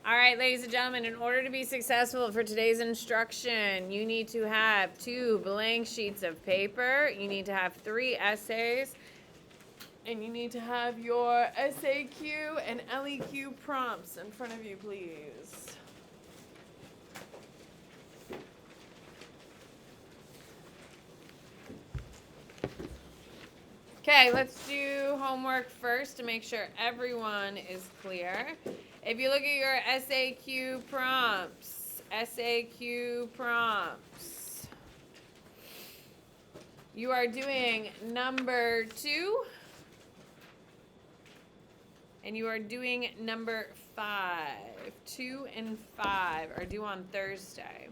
All right, ladies and gentlemen, in order to be successful for today's instruction, you need to have 2 blank sheets of paper, you need to have 3 essays, and you need to have your SAQ and LEQ prompts in front of you, please. Okay, let's do homework first to make sure everyone is clear. If you look at your SAQ prompts, you are doing number 2, and you are doing number 5. 2 and 5 are due on Thursday.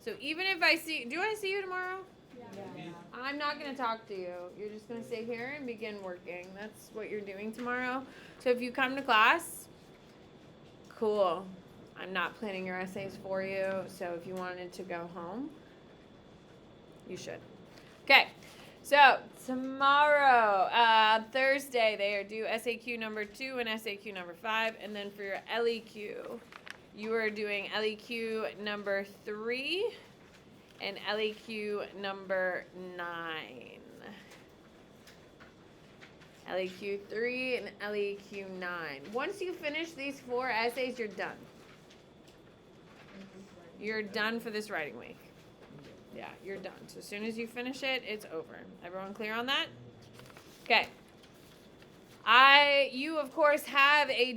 So even if I see, do I see you tomorrow? Yeah. I'm not going to talk to you. You're just going to sit here and begin working. That's what you're doing tomorrow. So if you come to class, cool. I'm not planning your essays for you. So if you wanted to go home, you should. Okay. So tomorrow, Thursday, they are due SAQ number 2 and SAQ number 5. And then for your LEQ, you are doing LEQ number 3 and LEQ number 9. LEQ 3 and LEQ 9. Once you finish these 4 essays, you're done. You're done for this writing week. Yeah, you're done. So as soon as you finish it, it's over. Everyone clear on that? Okay. You of course have a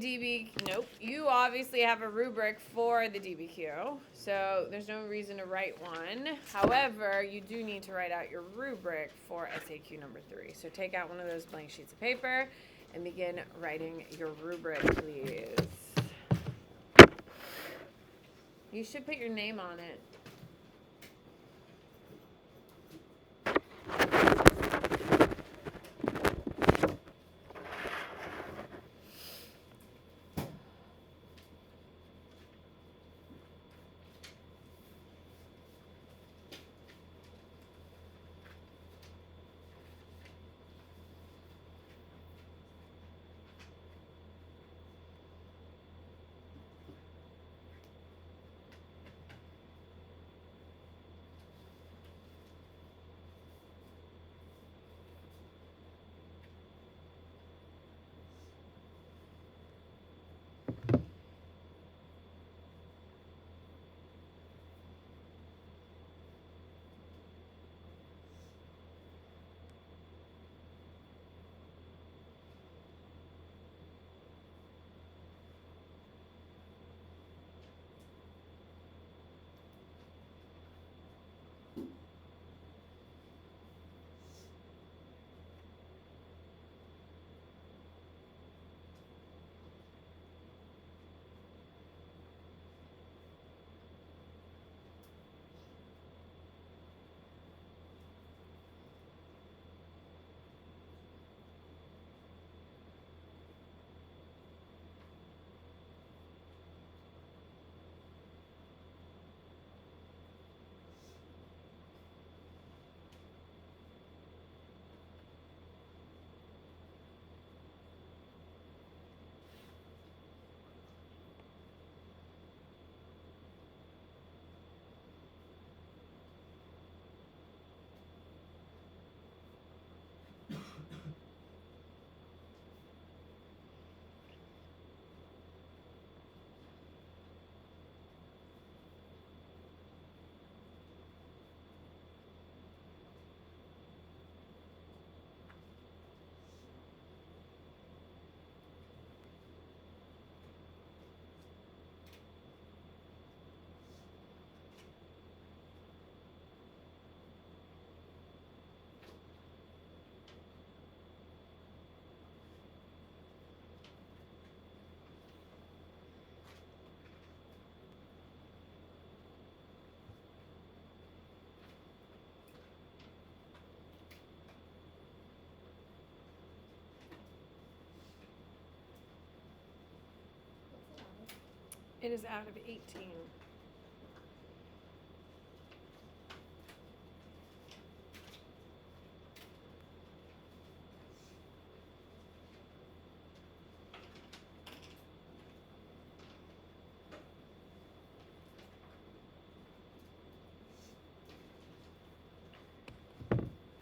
you obviously have a rubric for the DBQ, so there's no reason to write one. However, you do need to write out your rubric for SAQ number 3. So take out one of those blank sheets of paper and begin writing your rubric, please. You should put your name on it. It is out of 18.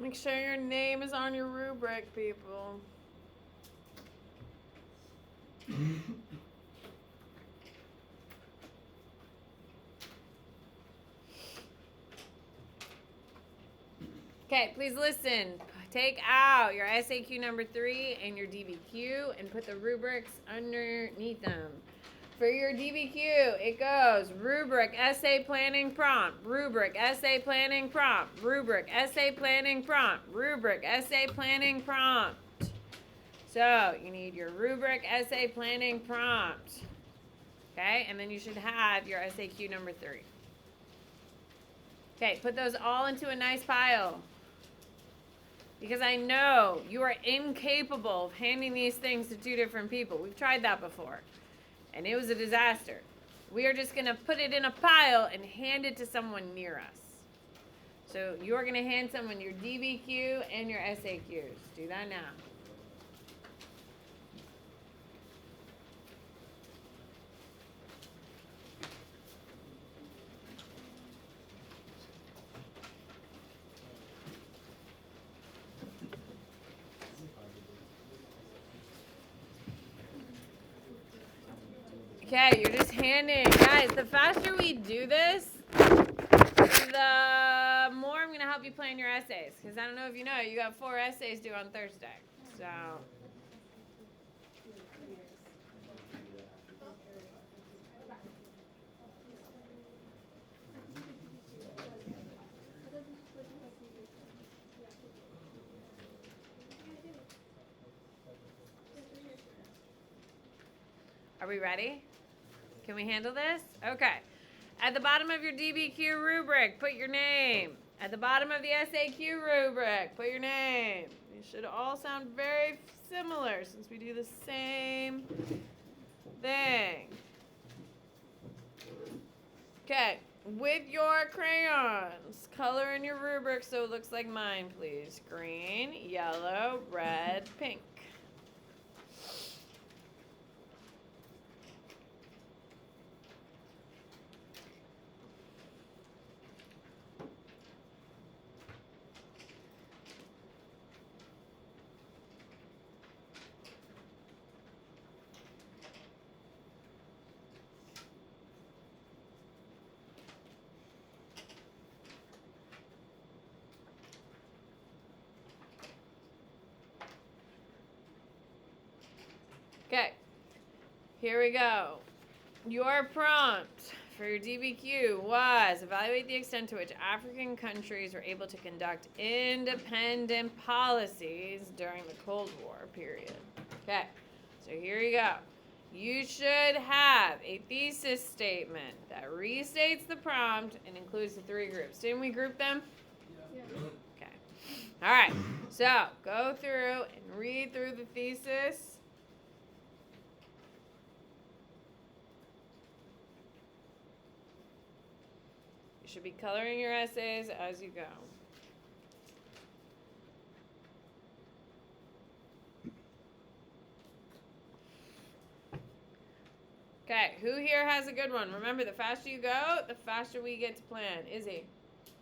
Make sure your name is on your rubric, people. Okay, please listen. Take out your SAQ number 3 and your DBQ and put the rubrics underneath them. For your DBQ, it goes rubric, essay planning prompt, rubric, essay planning prompt, rubric, essay planning prompt, rubric, essay planning prompt. So you need your rubric, essay planning prompt. Okay, and then you should have your SAQ number 3. Okay, put those all into a nice pile. Because I know you are incapable of handing these things to 2 different people. We've tried that before. And it was a disaster. We are just going to put it in a pile and hand it to someone near us. So you're going to hand someone your DBQ and your SAQs. Do that now. Okay, you're just handing. Guys, the faster we do this, the more I'm going to help you plan your essays. Because I don't know if you know, you got 4 essays due on Thursday. So. Are we ready? Can we handle this? Okay. At the bottom of your DBQ rubric, put your name. At the bottom of the SAQ rubric, put your name. These should all sound very similar since we do the same thing. Okay. With your crayons, color in your rubric so it looks like mine, please. Green, yellow, red, pink. Okay, here we go. Your prompt for your DBQ was evaluate the extent to which African countries were able to conduct independent policies during the Cold War period. Okay, so here you go. You should have a thesis statement that restates the prompt and includes the 3 groups. Didn't we group them? Yeah. Okay. All right, so go through and read through the thesis. You should be coloring your essays as you go. Okay, who here has a good one? Remember, the faster you go, the faster we get to plan. Izzy.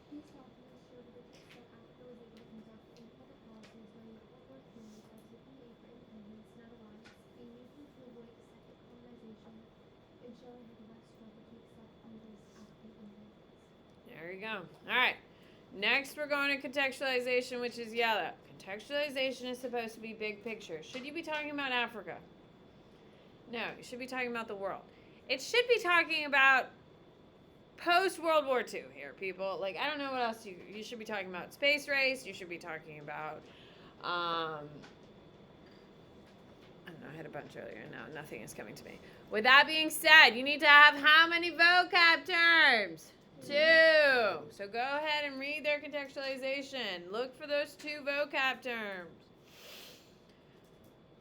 These documents show the that Africa was able to conduct independent policies during the Cold War period by taking aid for independence, not alliance, being neutral to avoid second colonization, and showing how the West struggled to accept and embrace African independence. There you go. All right. Next, we're going to contextualization, which is yellow. Contextualization is supposed to be big picture. Should you be talking about Africa? No, you should be talking about the world. It should be talking about post-World War II here, people. Like, I don't know what else you should be talking about. Space race. You should be talking about, I don't know, I had a bunch earlier. Now nothing is coming to me. With that being said, you need to have how many vocab terms? 2. So go ahead and read their contextualization. Look for those 2 vocab terms.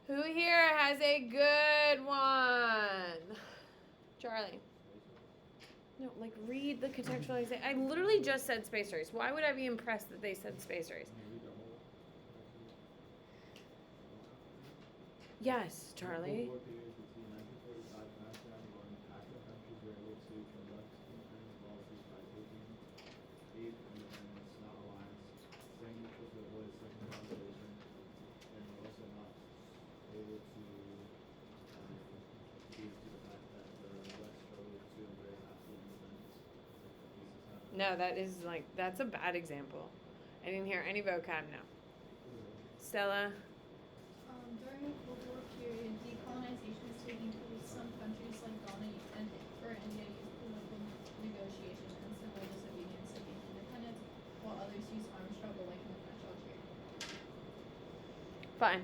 Who here has a good one? Charlie. No, like read the contextualization. I literally just said space race. Why would I be impressed that they said space race? Yes, Charlie. No, that's a bad example. I didn't hear any vocab, no. Stella? During the Cold War period, decolonization was taking place. Some countries like Ghana or India used political negotiation and civil disobedience to gain independence, while others used armed struggle like in the French Algeria. Fine.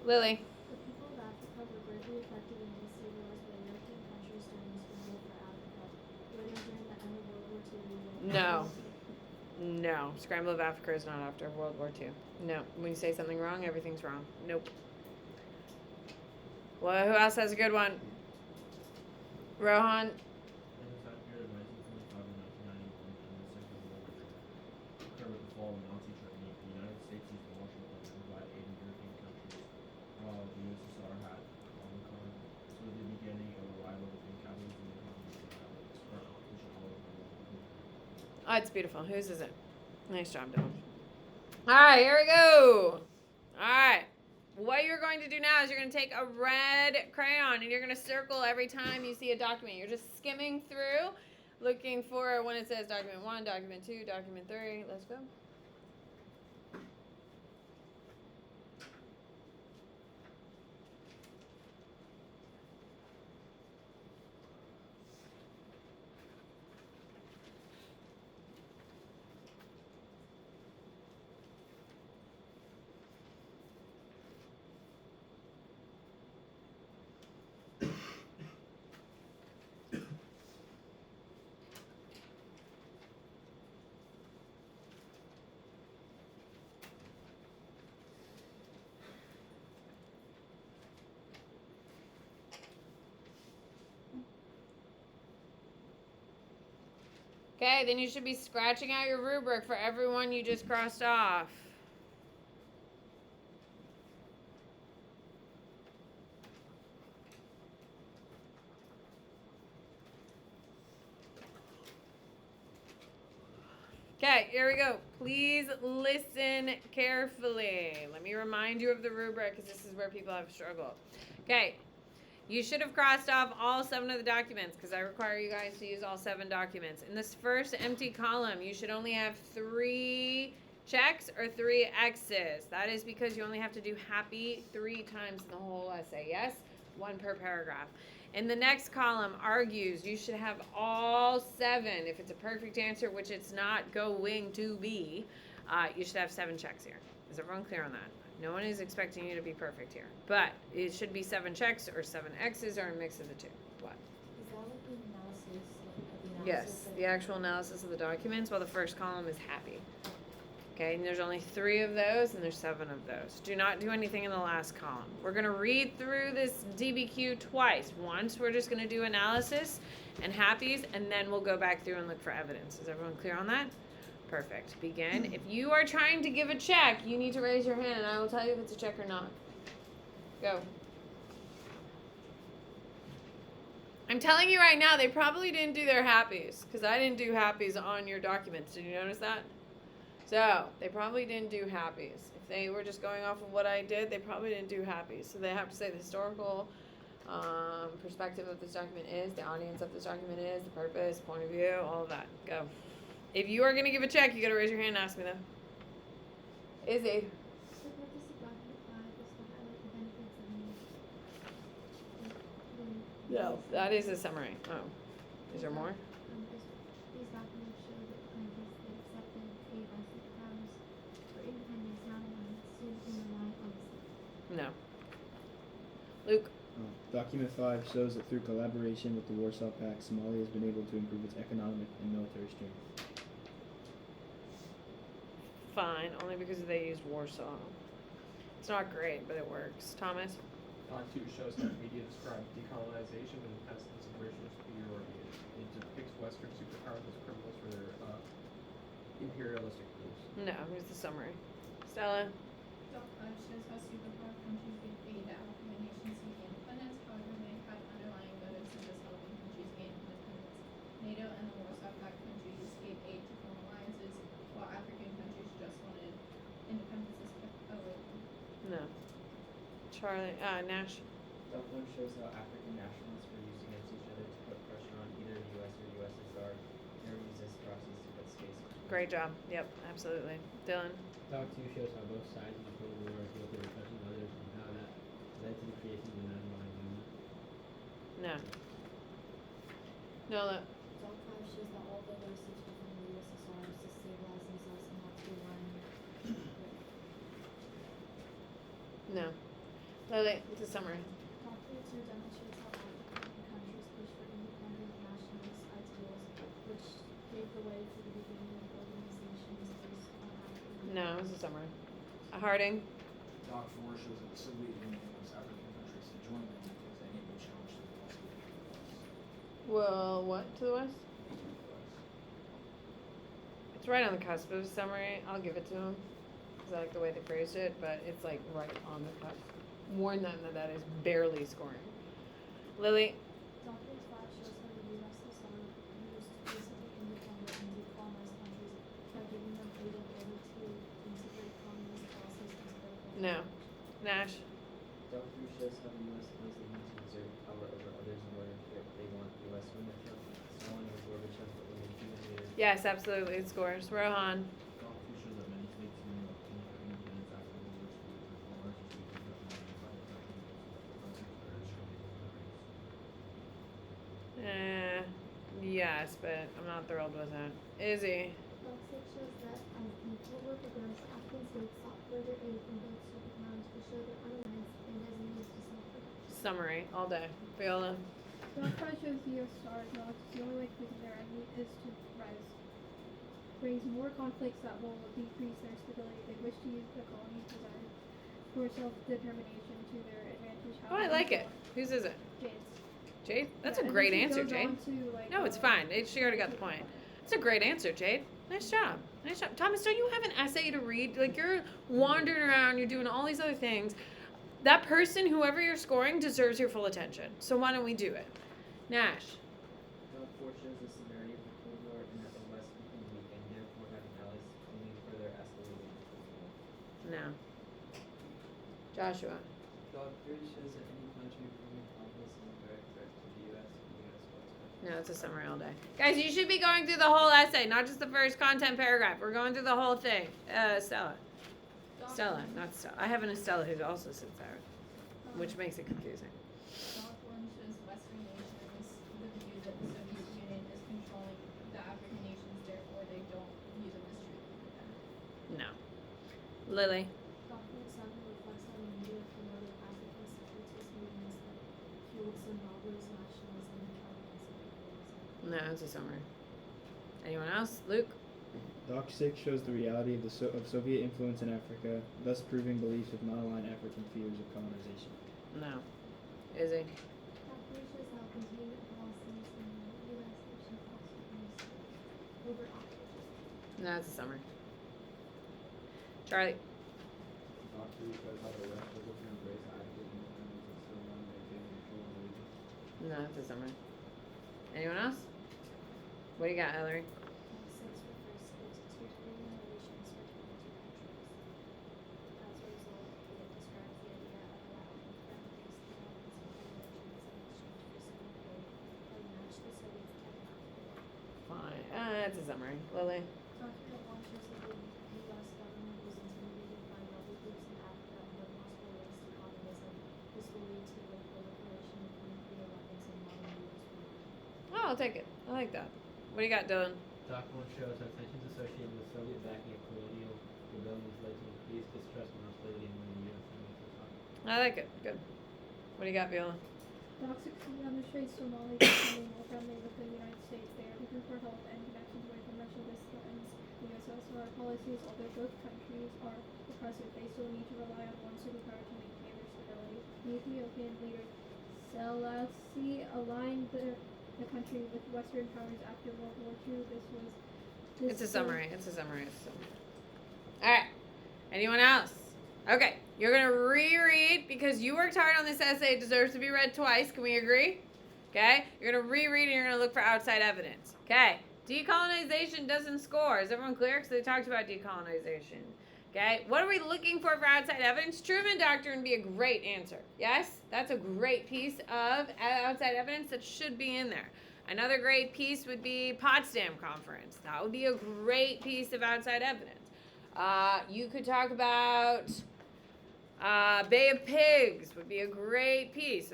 Lily? The people of Africa were greatly affected and destabilized by European countries during the struggle for Africa, whether during the end of World War II. No. No. Scramble of Africa is not after World War II. No. When you say something wrong, everything's wrong. Nope. Well, who else has a good one? Rohan? In the time period of 1925 and 1991 and the Second World War occurred with the fall of Nazi Germany. The United States used the Marshall Plan to provide aid in European countries, while the USSR had Comic-Con. So the beginning of a rival between capitalism and communism that would spark competition all over the world. Oh, it's beautiful. Whose is it? Nice job, Dylan. All right, here we go. All right. What you're going to do now is you're going to take a red crayon and you're going to circle every time you see a document. You're just skimming through, looking for when it says document 1, document 2, document 3. Let's go. Okay, then you should be scratching out your rubric for everyone you just crossed off. Okay, here we go. Please listen carefully. Let me remind you of the rubric because this is where people have struggled. Okay, you should have crossed off all 7 of the documents because I require you guys to use all 7 documents. In this first empty column, you should only have 3 checks or 3 X's. That is because you only have to do happy 3 times in the whole essay. Yes? 1 per paragraph. In the next column, argues, you should have all 7. If it's a perfect answer, which it's not going to be, you should have 7 checks here. Is everyone clear on that? No one is expecting you to be perfect here. But it should be 7 checks or 7 X's or a mix of the 2. What? Is that like the analysis? Yes, the actual analysis of the documents, while the first column is happy. Okay, and there's only 3 of those, and there's 7 of those. Do not do anything in the last column. We're going to read through this DBQ twice. Once, we're just going to do analysis and happies, and then we'll go back through and look for evidence. Is everyone clear on that? Perfect. Begin. If you are trying to give a check, you need to raise your hand, and I will tell you if it's a check or not. Go. I'm telling you right now, they probably didn't do their happies, because I didn't do happies on your documents. Did you notice that? So, they probably didn't do happies. If they were just going off of what I did, they probably didn't do happies. So they have to say the historical perspective of this document is, the audience of this document is, the purpose, point of view, all of that. Go. If you are going to give a check, you got to raise your hand and ask me though. Izzy. The purpose of document 5 is to highlight the benefits of No. That is a summary. Oh. Is there more? These documents show that plaintiffs they accepted paid by state powers for independence not allowed soon can rely on the state. No. Luke. Document 5 shows that through collaboration with the Warsaw Pact, Somalia has been able to improve its economic and military strength. Fine, only because they used Warsaw. It's not great, but it works. Thomas? Part 2 shows that media describe decolonization and essence of racial superiority. It depicts Western superpowers as criminals for their imperialistic rules. No, here's the summary. Stella? Doc 5 shows how superpower countries give aid to African nations seeking independence. However, they had underlying motives such as helping countries gain independence. NATO and the Warsaw Pact countries gave aid to form alliances, while African countries just wanted independence as away from them. No. Charlie, Nash. Document shows how African nationalists were used against each other to put pressure on either the US or USSR. They were Great job. Yep, absolutely. Dylan. Doc 2 shows how both sides of the Cold War dealt with oppressing others and how that led to the creation of the non-aligned movement. No. No, look. Doc 5 shows that all the races within the USSR to stabilize themselves and not to align with. No. Lily, it's a summary. Doctrine 2 demonstrates how African countries push for independent nationalist ideals, which paved the way for the beginning of organizations based on African. No, it's a summary. Harding. Doc 4 shows that the Soviet Union wants African countries to join them because they need to challenge to the west. Well, what to the west? It's right on the cusp of a summary. I'll give it to him. Because I like the way they phrased it, but it's like right on the cusp. Warn them that that is barely scoring. Lily. Doctrine 5 shows how the USSR used basically independent and decolonized countries by giving them aid in order to integrate communist policies into their foreign No. policy. Nash. Doc 3 shows how the U.S. feels they need to exert power over others in order that they want U.S. ownership. Stalin or Gorbachev were only human leaders. Yes, absolutely. It scores. Rohan. Doc 2 shows that many states in Europe obtained their independence after World War II, while larger states were governed by the Federal Yes, but I'm not thrilled with it. Izzy. Doc 6 shows that as the Cold War progressed, African states sought further aid from both superpowers to show their unalliance and as a means to self-protection. Summary. All day. Viola. Doc 5 shows the USSR acknowledges the only way to defeat their enemy is to raise more conflicts that will decrease their stability. They wish to use the colony's desire for self-determination to their advantage. Oh, I like it. Whose is it? Jade's. Jade? That's Yeah, a and great then she answer, goes Jade. on to, like, No, it's fine. She already got the point. It's a great answer, Jade. Nice job. Nice job. Thomas, don't you have an essay to read? Like, you're wandering around, you're doing all these other things. That person, whoever you're scoring, deserves your full attention. So why don't we do it? Nash. Doc 4 shows the severity of the Cold War and that the West became weak and therefore having allies only further escalated the Cold War. No. Joshua. Doc 3 shows that any country proving confidence is a direct threat to the U.S. and the U.S. wants. No, it's a summary all day. Guys, you should be going through the whole essay, not just the first content paragraph. We're going through the whole thing. Stella. Stella, not Stella. I have an Estella who also sits there, which makes it confusing. Doc 1 shows Western nations the view that the Soviet Union is controlling the African nations, therefore they don't view them as truly independent. No. Lily. Doctrine 7 reflects how the media promoted African separatist movements that fueled Zimbabwe's nationalism and Taliban's imperialism. No, it's a summary. Anyone else? Luke? Doc 6 shows the reality of of Soviet influence in Africa, thus proving beliefs with non-aligned African fears of colonization. No. Izzy? Doctrine shows how containment policies in the U.S. action fostered over Africa. No, it's a summary. Charlie? Doc 3 shows how the West was looking to embrace active independence and still want to maintain control of the region. No, it's a summary. Anyone else? What do you got, Hillary? Doc 6 refers to territorial relations between the two countries. As a result, it describes the idea of allowing friendly settlements and religions in exchange for civil aid that would match the Soviets' technological. Fine. It's a summary. Lily? Document 1 shows that the U.S. government was intimidated by rebel groups in Africa and the possible links to communism. This will lead to the proliferation of nuclear weapons and modern U.S. warfare. Oh, I'll take it. I like that. What do you got, Dylan? Doc 1 shows how tensions associated with Soviet backing of colonial rebellions led to increased distrust and hostility among the U.S. and USSR. I like it. Good. What do you got, Viola? Doc 6 demonstrates Somalia becoming more friendly with the United States. They are looking for help and connections away from Russia. This threatens the USSR policies. Although both countries are oppressive, they still need to rely on one superpower to maintain their stability. The Ethiopian leader Selassie aligned the country with Western powers after World War II. It's a summary. It's a summary. It's a summary. All right. Anyone else? Okay. You're going to reread because you worked hard on this essay. It deserves to be read twice. Can we agree? Okay. You're going to reread and you're going to look for outside evidence. Okay. Decolonization doesn't score. Is everyone clear? Because they talked about decolonization. Okay. What are we looking for outside evidence? Truman Doctrine would be a great answer. Yes? That's a great piece of outside evidence that should be in there. Another great piece would be Potsdam Conference. That would be a great piece of outside evidence. You could talk about Bay of Pigs would be a great piece.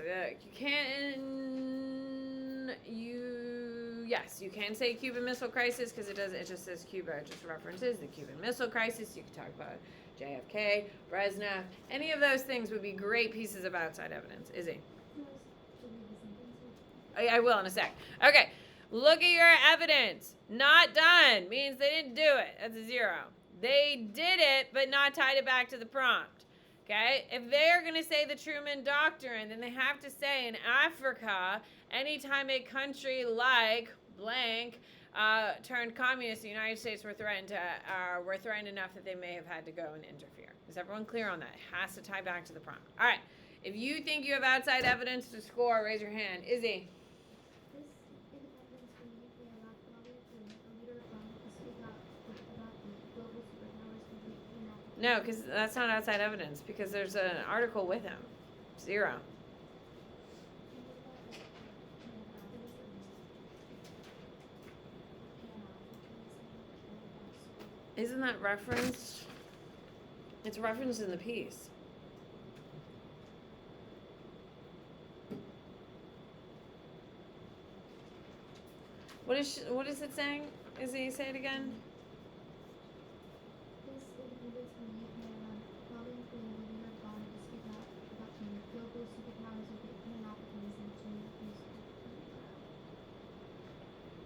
You can say Cuban Missile Crisis because it just says Cuba. It just references the Cuban Missile Crisis. You could talk about JFK, Brezhnev. Any of those things would be great pieces of outside evidence. Izzy? I will in a sec. Okay, look at your evidence. Not done means they didn't do it. That's a 0. They did it, but not tied it back to the prompt. Okay? If they're going to say the Truman Doctrine, then they have to say in Africa, anytime a country like blank turned communist, the United States were threatened enough that they may have had to go and interfere. Is everyone clear on that? It has to tie back to the prompt. All right. If you think you have outside evidence to score, raise your hand. Izzy? This independence from the UK allowed Colombia to elect a leader to speak out about the global superpowers completely not. No, because that's not outside evidence, because there's an article with him. 0. Isn't that referenced? It's referenced in the piece. What is it saying? Izzy, say it again. This independence from the UK allowed Colombia to elect a leader to speak out about the global superpowers of the Pan-Africanism to use.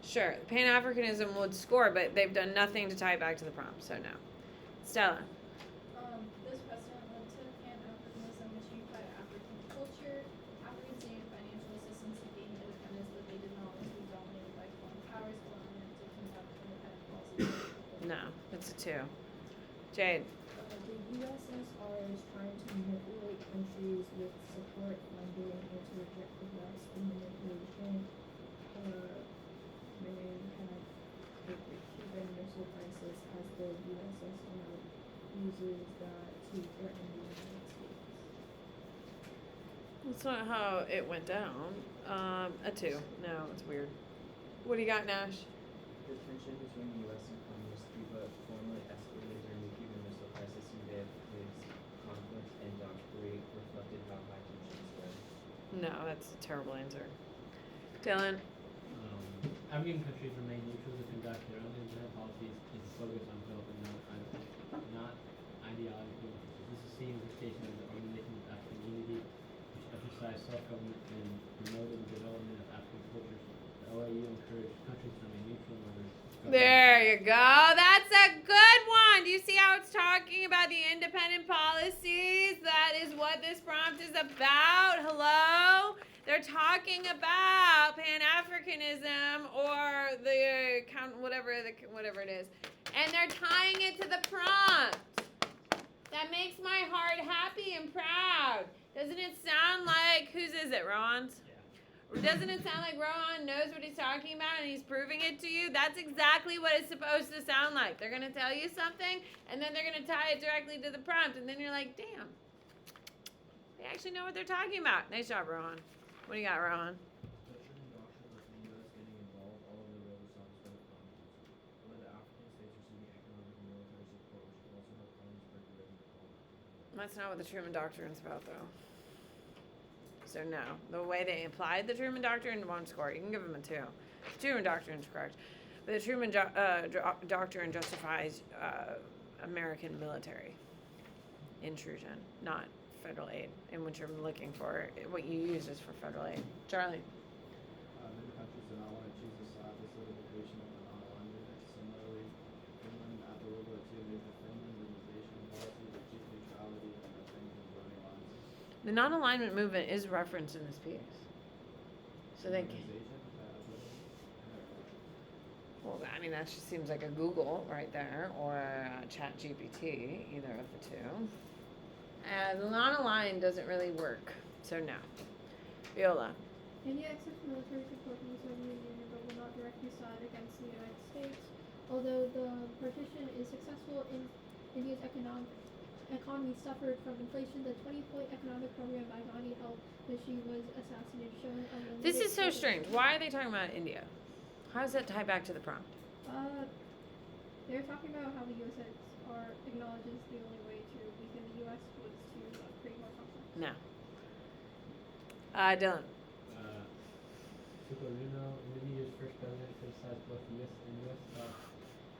Sure, Pan-Africanism would score, but they've done nothing to tie it back to the prompt, so no. Stella? This precedent led to Pan-Africanism, which unified African culture. Africans needed financial assistance to gain independence, but they did not want to be dominated by foreign powers, allowing them to conduct independent policies. No, it's a 2. Jade? The USSR is trying to manipulate countries with support funding and to reject the West from manipulation. They have the Cuban Missile Crisis as the USSR uses that to threaten the United States. That's not how it went down. A 2. No, it's weird. What do you got, Nash? The tension between the U.S. and Communist Cuba formally escalated during the Cuban Missile Crisis and Bay of Pigs conflict, and Dr. 3 reflected how high tensions were. No, that's a terrible answer. Dylan? African countries remain neutral to conduct their own independent policies and to focus on developing not ideological interests. This is seen as a station of the Organization of African Unity, which emphasized self-government and promoted the development of African cultures. The OAU encouraged countries to remain neutral in order to There you go. That's a good one. Do you see how it's talking about the independent policies? That is what this prompt is about. Hello? They're talking about Pan-Africanism or the whatever it is. And they're tying it to the prompt. That makes my heart happy and proud. Doesn't it sound like, whose is it, Rowan's? Yeah. Doesn't it sound like Rowan knows what he's talking about and he's proving it to you? That's exactly what it's supposed to sound like. They're going to tell you something and then they're going to tie it directly to the prompt. And then you're like, damn, they actually know what they're talking about. Nice job, Rowan. What do you got, Rowan? The Truman Doctrine was the U.S. getting involved all over the road to stop the spread of communism. It led to African states receiving economic and military support, which could also help colonies break away from the colonizers. That's not what the Truman Doctrine is about, though. So no, the way they applied the Truman Doctrine won't score. You can give them a 2. The Truman Doctrine is correct, but the Truman Doctrine justifies American military intrusion, not federal aid, in which you're looking for. What you use is for federal aid. Charlie. Many countries do not want to choose a side. This led to the creation of the non-alignment. Similarly, Finland after World War II made the Finlandization policy with chief neutrality and the things in voting lines. The non-alignment movement is referenced in this piece. So they can. Well, I mean, that just seems like a Google right there, or a Chat GPT, either of the two. The non-aligned doesn't really work, so no. Viola. India accepts military support from the Soviet Union but will not directly side against the United States. Although the partition is successful in India's economy suffered from inflation. The 20-point economic program by Gandhi helped when she was assassinated, showing unlimited. This is so strange. Why are they talking about India? How does that tie back to the prompt? They're talking about how the USS acknowledges the only way to weaken the US was to create more conflict. No. Dylan. Sukarno, Indonesia's first president, criticized both the US and US but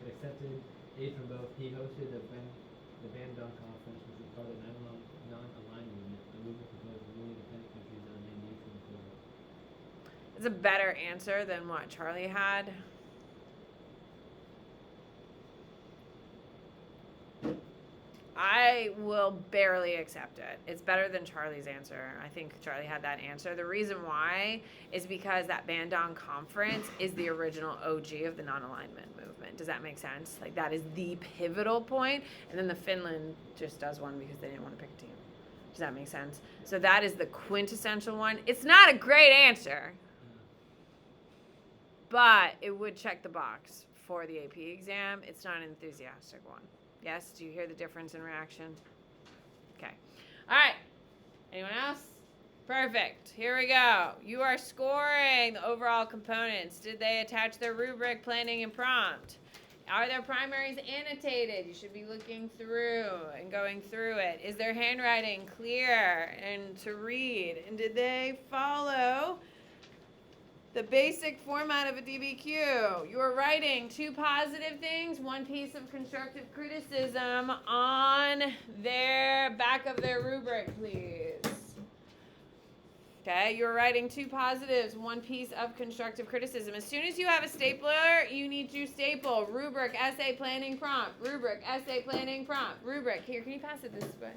accepted aid from both. He hosted the Bandung Conference, which was part of the non-aligned movement. The movement proposed ruling independent countries that remain neutral and global. It's a better answer than what Charlie had. I will barely accept it. It's better than Charlie's answer. I think Charlie had that answer. The reason why is because that Bandung Conference is the original OG of the non-alignment movement. Does that make sense? Like, that is the pivotal point, and then the Finland just does one because they didn't want to pick a team. Does that make sense? So that is the quintessential one. It's not a great answer, but it would check the box for the AP exam. It's not an enthusiastic one. Yes? Do you hear the difference in reaction? Okay. All right. Anyone else? Perfect. Here we go. You are scoring the overall components. Did they attach their rubric, planning, and prompt? Are their primaries annotated? You should be looking through and going through it. Is their handwriting clear and to read? And did they follow the basic format of a DBQ? You are writing 2 positive things, 1 piece of constructive criticism on their back of their rubric, please. Okay, you're writing 2 positives, 1 piece of constructive criticism. As soon as you have a stapler, you need to staple rubric, essay, planning, prompt. Rubric, essay, planning, prompt. Rubric. Here, can you pass it this way?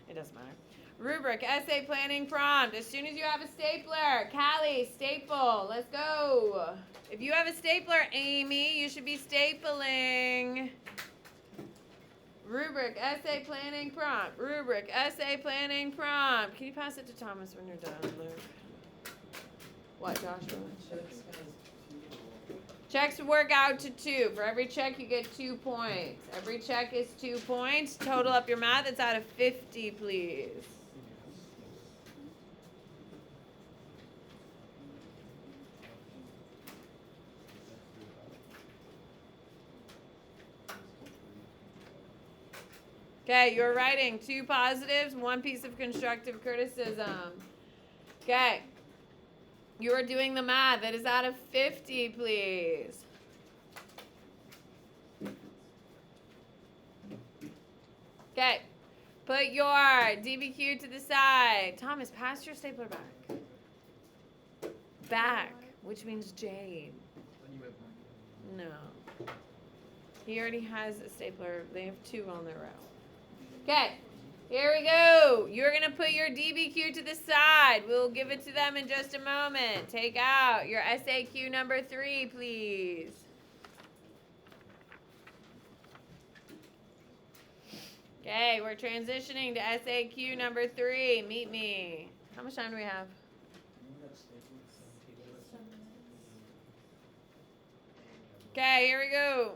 It doesn't matter. Rubric, essay, planning, prompt. As soon as you have a stapler, Callie, staple. Let's go. If you have a stapler, Amy, you should be stapling. Rubric, essay, planning, prompt. Rubric, essay, planning, prompt. Can you pass it to Thomas when you're done, Luke? What, Joshua? Checks work out to 2. For every check, you get 2 points. Every check is 2 points. Total up your math. It's out of 50, please. Okay, you're writing 2 positives, 1 piece of constructive criticism. Okay. You are doing the math. That is out of 50, please. Okay. Put your DBQ to the side. Thomas, pass your stapler back. Back, which means Jade. No. He already has a stapler. They have 2 on their row. Okay, here we go. You're going to put your DBQ to the side. We'll give it to them in just a moment. Take out your SAQ number 3, please. Okay, we're transitioning to SAQ number 3. Meet me. How much time do we have? Okay, here we go.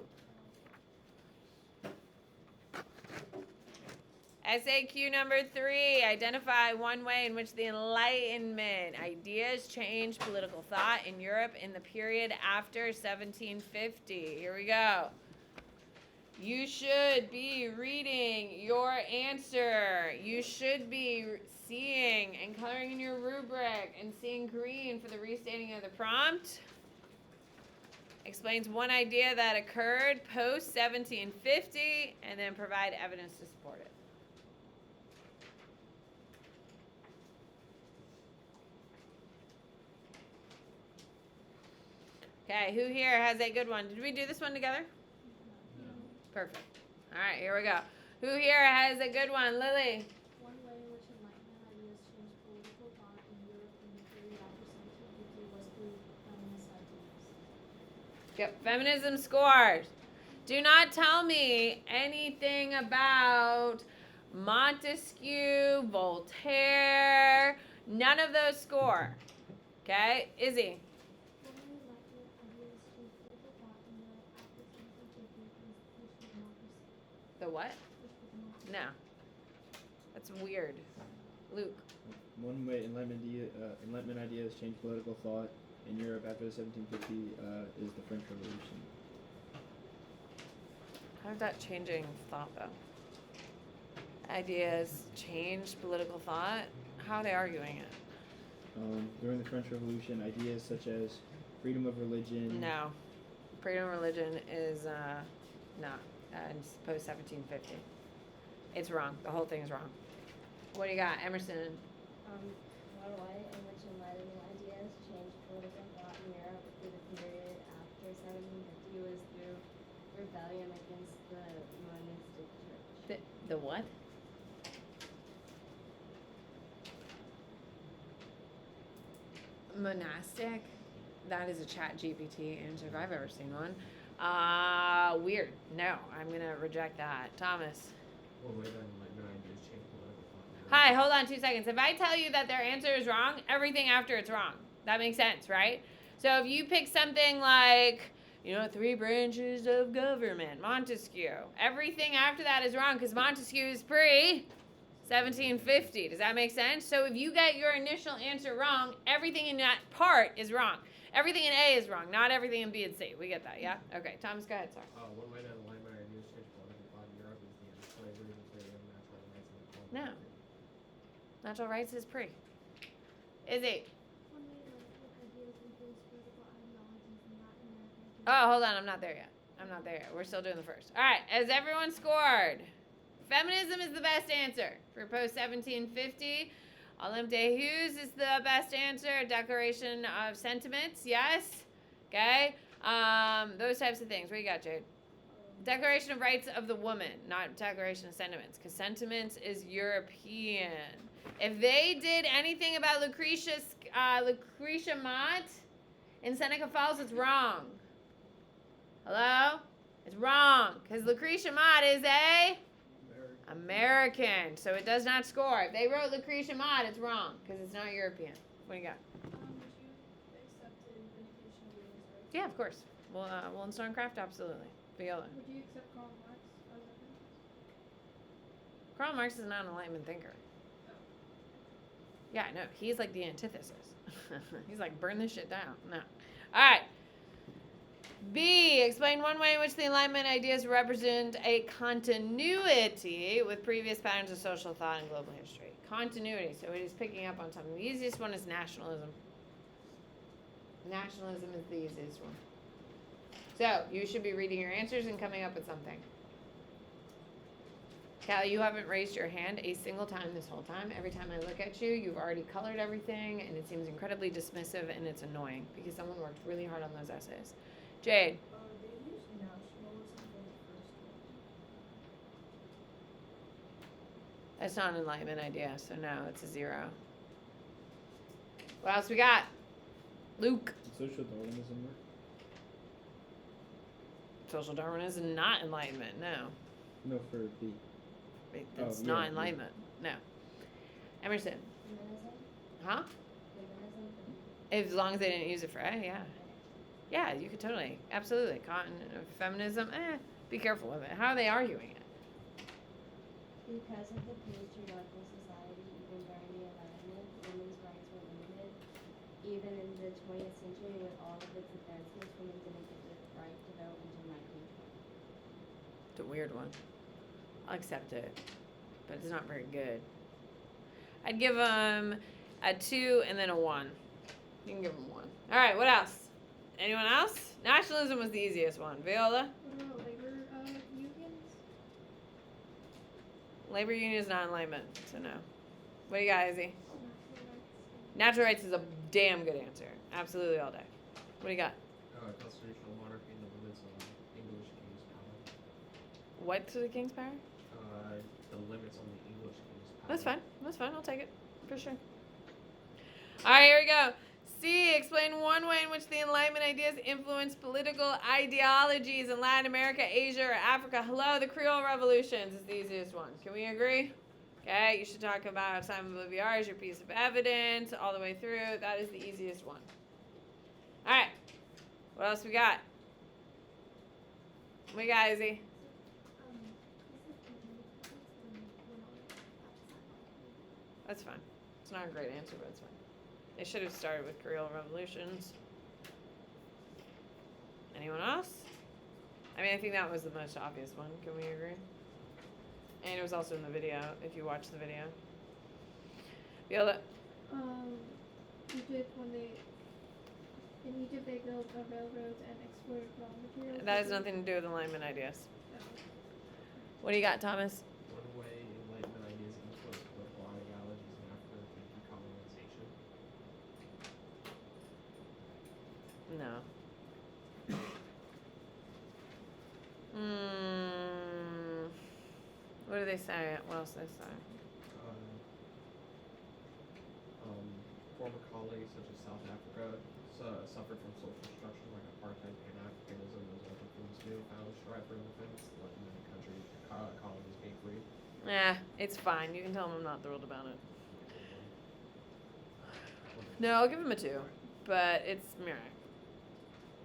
SAQ number 3, identify one way in which the Enlightenment ideas changed political thought in Europe in the period after 1750. Here we go. You should be reading your answer. You should be seeing and coloring in your rubric and seeing green for the restating of the prompt. Explains one idea that occurred post 1750 and then provide evidence to support it. Okay, who here has a good one? Did we do this one together? No. Perfect. All right, here we go. Who here has a good one? Lily? One way in which Enlightenment ideas changed political thought in Europe in the period after 1750 was through feminist ideas. Yep, feminism scores. Do not tell me anything about Montesquieu, Voltaire. None of those score. Okay, Izzy? One way Enlightenment ideas changed political thought in Europe after 1750 was push for democracy. The what? Push for democracy. No. That's weird. Luke. One way Enlightenment ideas changed political thought in Europe after the 1750 is the French Revolution. How did that changing thought though? Ideas changed political thought? How are they arguing it? During the French Revolution, ideas such as freedom of religion. No. Freedom of religion is not. It's post 1750. It's wrong. The whole thing is wrong. What do you got, Emerson? One way in which Enlightenment ideas changed political thought in Europe through the period after 1750 was through rebellion against the monistic church. The what? Monastic? That is a chat GPT answer if I've ever seen one. Weird. No, I'm going to reject that. Thomas. One way that Enlightenment ideas change political thought. Hi, hold on 2 seconds. If I tell you that their answer is wrong, everything after it's wrong. That makes sense, right? So if you pick something like, 3 branches of government, Montesquieu, everything after that is wrong because Montesquieu is pre-1750. Does that make sense? So if you get your initial answer wrong, everything in that part is wrong. Everything in A is wrong, not everything in B and C. We get that, yeah? Okay, Thomas, go ahead, sorry. One way that Enlightenment ideas change political thought in Europe is the end of slavery, the freedom of natural rights, and the No. Natural rights is pre. Izzy. One way Enlightenment ideas influenced political ideologies in Latin America. Oh, hold on, I'm not there yet. We're still doing the first. All right, has everyone scored? Feminism is the best answer for post 1750. Olympe de Hughes is the best answer. Declaration of Sentiments, yes. Okay. Those types of things. What do you got, Jade? Declaration of Rights of the Woman, not Declaration of Sentiments, because Sentiments is European. If they did anything about Lucretia Mott in Seneca Falls, it's wrong. Hello? It's wrong, because Lucretia Mott is American, so it does not score. If they wrote Lucretia Mott, it's wrong, because it's not European. What do you got? Would you accept the vindication of women's rights? Yeah, of course. Wollstonecraft and Craft, absolutely. Viola. Would you accept Karl Marx as a feminist? Karl Marx is not an Enlightenment thinker. Yeah, no, he's like the antithesis. He's like, burn this shit down. No. All right. B, explain one way in which the Enlightenment ideas represent a continuity with previous patterns of social thought and global history. Continuity, so it is picking up on something. The easiest one is nationalism. Nationalism is the easiest one. So, you should be reading your answers and coming up with something. Callie, you haven't raised your hand a single time this whole time. Every time I look at you, you've already colored everything, and it seems incredibly dismissive, and it's annoying because someone worked really hard on those essays. Jade. They use nationalism for the first one. That's not an Enlightenment idea, so no, it's a 0. What else we got? Luke. Social Darwinism work? Social Darwinism, not Enlightenment, no. No, for B. It's Oh, not yeah. Enlightenment, no. Emerson. Feminism? Huh? Feminism? As long as they didn't use it for A, yeah. Yeah, you could totally, absolutely. Feminism, be careful with it. How are they arguing it? Because of the patriarchal society, even during the Enlightenment, women's rights were limited. Even in the 20th century, with all of its advancements, women didn't get the right to vote until 1920. It's a weird one. I'll accept it, but it's not very good. I'd give them a 2 and then a 1. You can give them 1. All right, what else? Anyone else? Nationalism was the easiest one. Viola? What about labor unions? Labor union is not Enlightenment, so no. What do you got, Izzy? Natural rights. Natural rights is a damn good answer. Absolutely all day. What do you got? Constitutional monarchy and the limits on English king's power. What to the king's power? The limits on the English king's power. That's fine. That's fine. I'll take it. For sure. All right, here we go. C, explain one way in which the Enlightenment ideas influence political ideologies in Latin America, Asia, or Africa. Hello, the Creole revolutions is the easiest one. Can we agree? Okay, you should talk about Simon Bolivar as your piece of evidence all the way through. That is the easiest one. All right. What else we got? What we got, Izzy? That's fine. It's not a great answer, but it's fine. They should have started with Creole revolutions. Anyone else? I mean, I think that was the most obvious one. Can we agree? And it was also in the video, if you watch the video. Viola? Egypt, in Egypt they built railroads and exported raw materials. That has nothing to do with alignment ideas. What do you got, Thomas? One way Enlightenment ideas influenced political ideologies in Africa through decolonization. No. What do they say? What else do they say? Former colonies such as South Africa suffered from social structure like apartheid and Pan-Africanism, resulting from this newfound strive for independence, letting many colonies be free. It's fine. You can tell them I'm not thrilled about it. No, I'll give them a 2, but it's meh.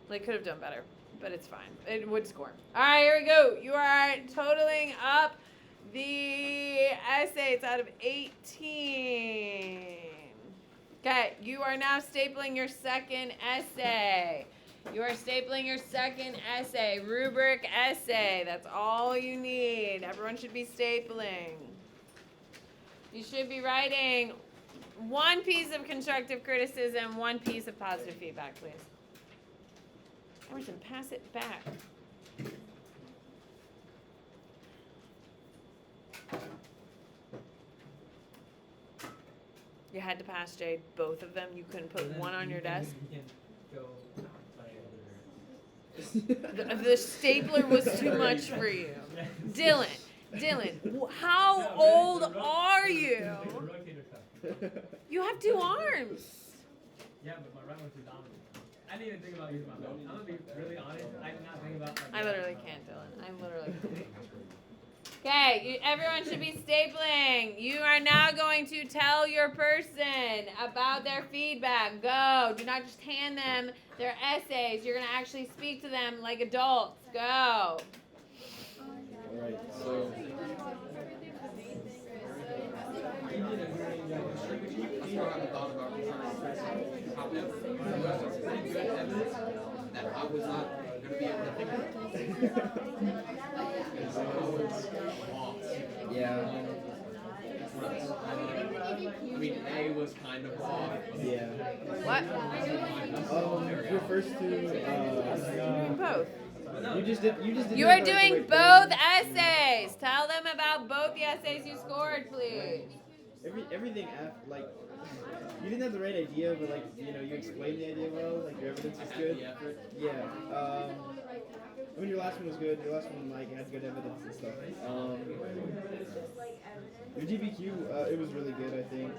They could have done better, but it's fine. It would score. All right, here we go. You are totaling up the essays out of 18. Okay, you are now stapling your second essay. You are stapling your second essay, rubric essay. That's all you need. Everyone should be stapling. You should be writing 1 piece of constructive criticism, 1 piece of positive feedback, please. Emerson, pass it back. You had to pass, Jade, both of them. You couldn't put one on your desk. The stapler was too much for you. Dylan, how old are you? You have 2 arms. Yeah, but my right one's too dominant. I didn't even think about using my left. I'm gonna be really honest. I did not think about. I literally can't, Dylan. I literally can't. Okay, everyone should be stapling. You are now going to tell your person about their feedback. Go. Do not just hand them their essays. You're going to actually speak to them like adults. Go. Alright, so still haven't thought about returning criticism. However, you have some pretty good evidence that I was not going to be able to think of. So I was off. yeah. I mean, A was kind of off. Yeah. What? Your first 2 Both. You just did You are doing both essays. Tell them about both the essays you scored, please. Everything after, like, you didn't have the right idea, but like, you know, you explained the idea well, like your evidence was good. Yeah. I mean, your last one was good. Your last one, like, had good evidence and stuff. Your GBQ, it was really good, I think.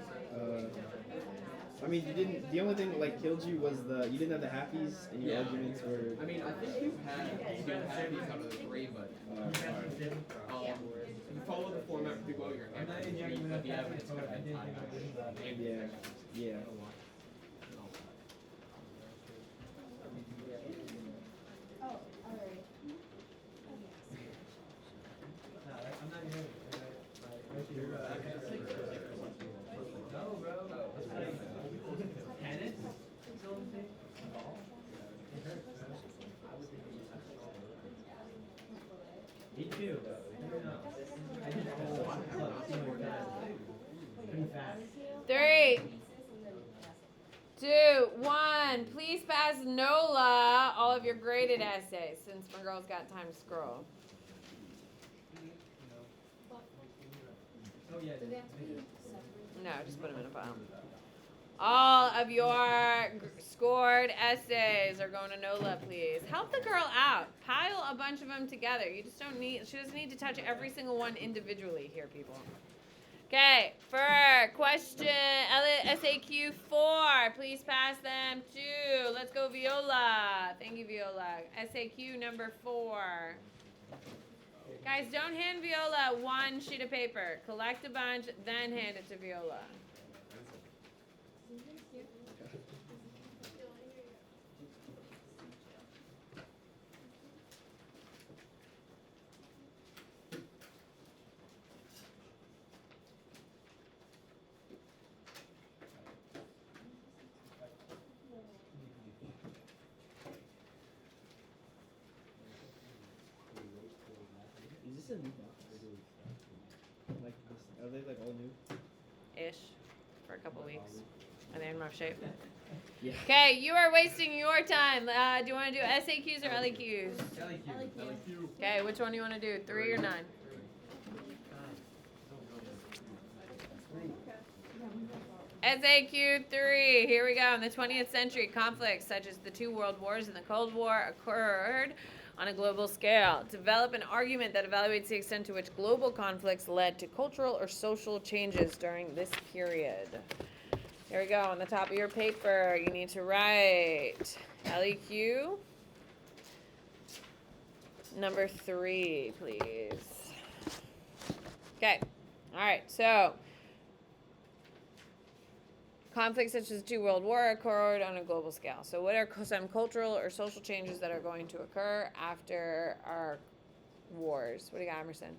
I mean, you didn't. The only thing that like killed you was you didn't have the happies, and your arguments were. I mean, I think you had happies out of the 3, but you follow the format pretty well. You're happy, but the evidence could have been tied. Yeah. Me too. I did a lot of clubs pretty fast. 3, 2, 1. Please pass NOLA all of your graded essays, since my girl's got time to scroll. Oh yeah. No, just put them in a pile. All of your scored essays are going to NOLA, please. Help the girl out. Pile a bunch of them together. You just don't need, she doesn't need to touch every single one individually here, people. Okay, for question SAQ 4, please pass them to, let's go Viola. Thank you, Viola. SAQ number 4. Guys, don't hand Viola 1 sheet of paper. Collect a bunch, then hand it to Viola. a new box? Like this, are they like all new? Ish. For a couple weeks. Are they in rough shape? Yeah. Okay, you are wasting your time. Do you want to do SAQs or LEQs? LEQ. Okay, which one do you want to do? 3 or 9? SAQ 3. Here we go. In the 20th century, conflicts such as the two world wars and the Cold War occurred on a global scale. Develop an argument that evaluates the extent to which global conflicts led to cultural or social changes during this period. Here we go. On the top of your paper, you need to write LEQ number 3, please. Okay. All right. So, conflicts such as the two world war occurred on a global scale. So, what are some cultural or social changes that are going to occur after our wars? What do you got, Emerson?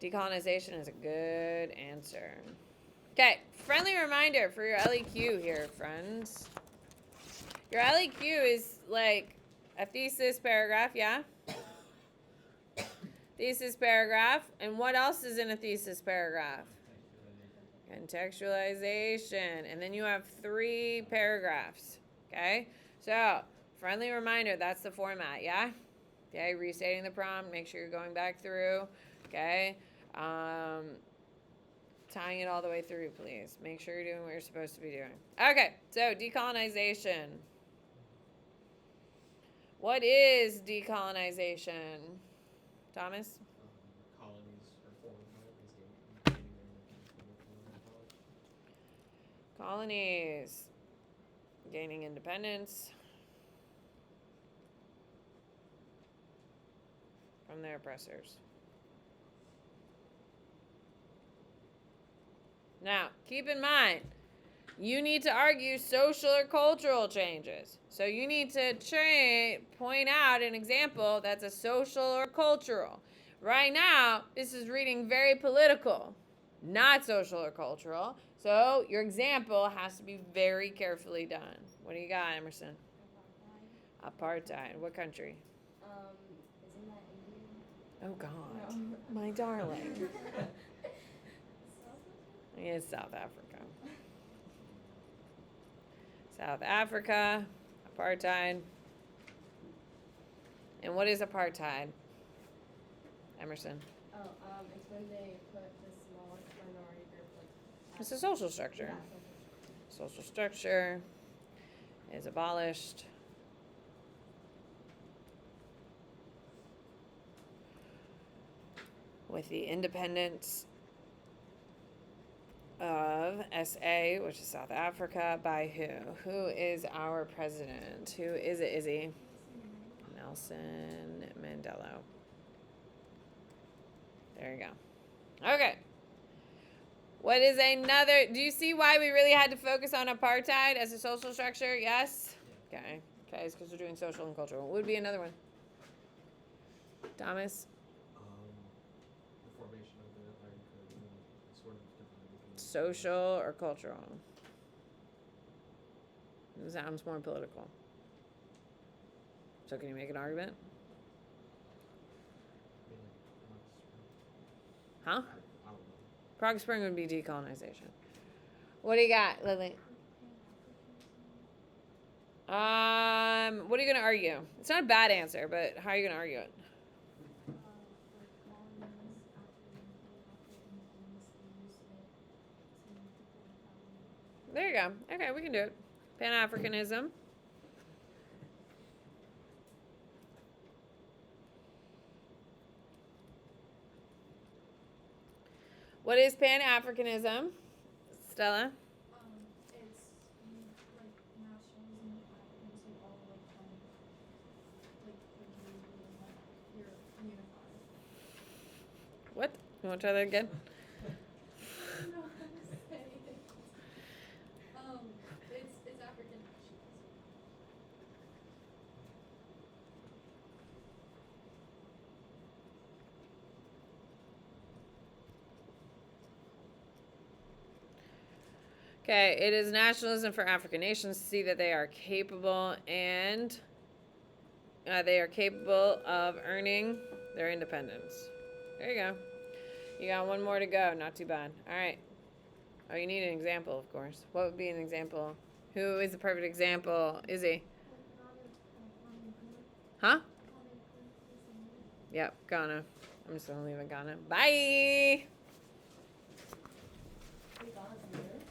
Decolonization is a good answer. Okay, friendly reminder for your LEQ here, friends. Your LEQ is like a thesis paragraph, yeah? Thesis paragraph. And what else is in a thesis paragraph? Contextualization. And then you have 3 paragraphs, okay? So, friendly reminder, that's the format, yeah? Okay, restating the prompt, make sure you're going back through, okay? Tying it all the way through, please. Make sure you're doing what you're supposed to be doing. Okay, so decolonization. What is decolonization? Thomas? Colonies or foreign colonies Colonies gaining independence from their oppressors. Now, keep in mind, you need to argue social or cultural changes. So you need to point out an example that's a social or cultural. Right now, this is reading very political, not social or cultural. So your example has to be very carefully done. What do you got, Emerson? Apartheid. What country? Isn't that India? Oh, God. No. My darling. It's South Africa. South Africa, apartheid. And what is apartheid? Emerson. It's when they put the smallest minority group, like. It's a social structure. Yeah, Social structure is abolished. With the independence of SA, which is South Africa, by who? Who is our president? Who is it, Izzy? Nelson Mandela. There you go. Okay. What is another? Do you see why we really had to focus on apartheid as a social structure? Yes? Okay. Okay, it's because we're doing social and cultural. What would be another one? Thomas? The formation of the Iron Curtain sort of divided. Social or cultural? It sounds more political. So can you make an argument? Huh? Prague Spring would be decolonization. What do you got, Lily? What are you gonna argue? It's not a bad answer, but how are you gonna argue it? There you go. Okay, we can do it. Pan-Africanism. What is Pan-Africanism? Stella? It's like nationalism into all countries being you're unified. What? You want to try that again? I don't know how to say it. It's African nationalism. Okay, it is nationalism for African nations to see that they are capable and they are capable of earning their independence. There you go. You got one more to go. Not too bad. All right. Oh, you need an example, of course. What would be an example? Who is the perfect example? Izzy? Huh? Yep, Ghana. I'm just gonna leave it Ghana. Bye. We got it.